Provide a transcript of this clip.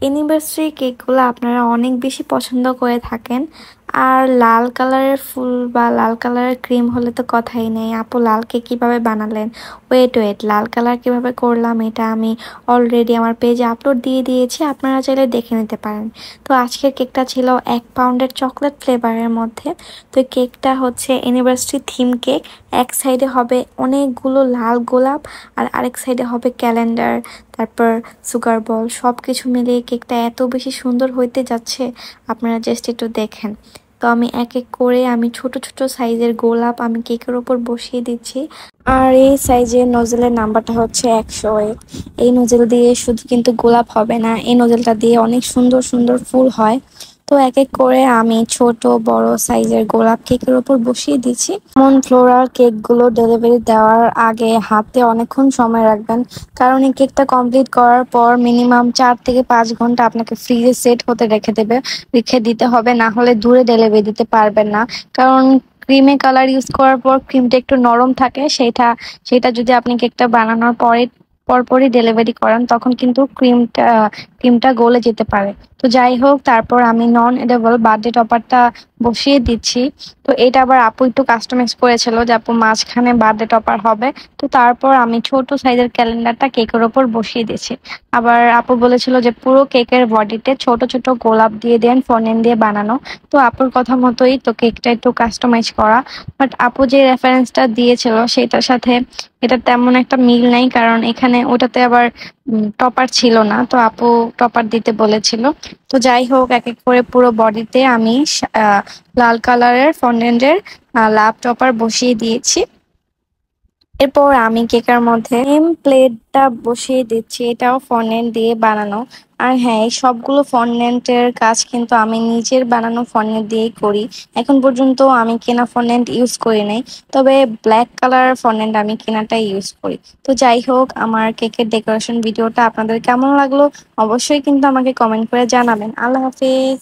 Anniversary কেকগুলো আপনারা অনেক বেশি পছন্দ করে থাকেন। আর লাল কালারের ফুল বা লাল কালারের ক্রিম হলে তো কথাই নেই। আপু লাল কেক কিভাবে বানালেন? ওয়েট ওয়েট, লাল কালার কিভাবে করলাম এটা আমি অলরেডি আমার পেজে আপলোড দিয়ে দিয়েছি, আপনারা চাইলে দেখে নিতে পারেন। তো আজকের কেকটা ছিল 1 পাউন্ডের চকলেট ফ্লেভারের মধ্যে। তো এই কেকটা হচ্ছে অ্যানিভার্সারি থিম কেক। এক সাইডে হবে অনেকগুলো লাল গোলাপ আর আরেক সাইডে হবে ক্যালেন্ডার, তারপর সুগার বল, সব কিছু মিলিয়ে কেকটা এত বেশি সুন্দর হইতে যাচ্ছে, আপনারা জাস্ট একটু দেখেন। তো আমি এক এক করে আমি ছোট ছোট সাইজের গোলাপ আমি কেকের উপর বসিয়ে দিচ্ছি। আর এই সাইজের নজেলের নাম্বারটা হচ্ছে 101। এই নজেল দিয়ে শুধু কিন্তু গোলাপ হবে না, এই নজেলটা দিয়ে অনেক সুন্দর সুন্দর ফুল হয়। তো এক এক করে আমি ছোট বড় সাইজের গোলাপ কেকের উপর বসিয়ে দিচ্ছি। এমন ফ্লোরাল কেকগুলো ডেলিভারি দেওয়ার আগে হাতে অনেকক্ষণ সময় রাখবেন, কারণ এই কেকটা কমপ্লিট করার পর মিনিমাম 4 থেকে 5 ঘন্টা আপনাকে ফ্রিজে সেট হতে রেখে দিতে হবে, না হলে দূরে ডেলিভারি দিতে পারবেন না। কারণ ক্রিমে কালার ইউজ করার পর ক্রিমটা একটু নরম থাকে, সেটা যদি আপনি কেকটা বানানোর পরপরই ডেলিভারি করেন তখন কিন্তু ক্রিমটা গলে যেতে পারে। তো যাই হোক, তারপর আমি নন এডেবল বার্থডে টপারটা বসিয়ে দিচ্ছি। তো এটা আবার আপু একটু কাস্টমাইজ করেছিল যে আপু মাঝখানে বার্থডে টপার হবে। তো তারপর আমি ছোট সাইজের ক্যালেন্ডারটা কেকের ওপর বসিয়ে দিয়েছি। আবার আপু বলেছিল যে পুরো কেকের বডিতে ছোট ছোট গোলাপ দিয়ে দেন, ফনেন দিয়ে বানানো। তো আপুর কথা মতোই তো কেকটা একটু কাস্টমাইজ করা। বাট আপু যে রেফারেন্সটা দিয়েছিল সেটার সাথে এটা তেমন একটা মিল নাই, কারণ এখানে ওটাতে আবার টপার ছিল না, তো আপু টপার দিতে বলেছিল। তো যাই হোক, এক এক করে পুরো বডিতে আমি লাল কালারের ফন্ডেন্টের লাভ টপার বসিয়ে দিয়েছি। এরপর আমি কেকের মধ্যে নেম প্লেটটা বসিয়ে দিচ্ছি, এটাও ফন্ডেন্ট দিয়ে বানানো। আর হ্যাঁ, এই সবগুলো ফন্ডেন্টের কাজ কিন্তু আমি নিজের বানানো ফন্ডেন্ট দিয়েই করি। এখন পর্যন্ত আমি কেনা ফন্ডেন্ট ইউজ করি নাই, তবে ব্ল্যাক কালার ফন্ডেন্ট আমি কেনাটাই ইউজ করি। তো যাই হোক, আমার কেকের ডেকোরেশন ভিডিওটা আপনাদের কেমন লাগলো অবশ্যই কিন্তু আমাকে কমেন্ট করে জানাবেন। আল্লাহ হাফিজ।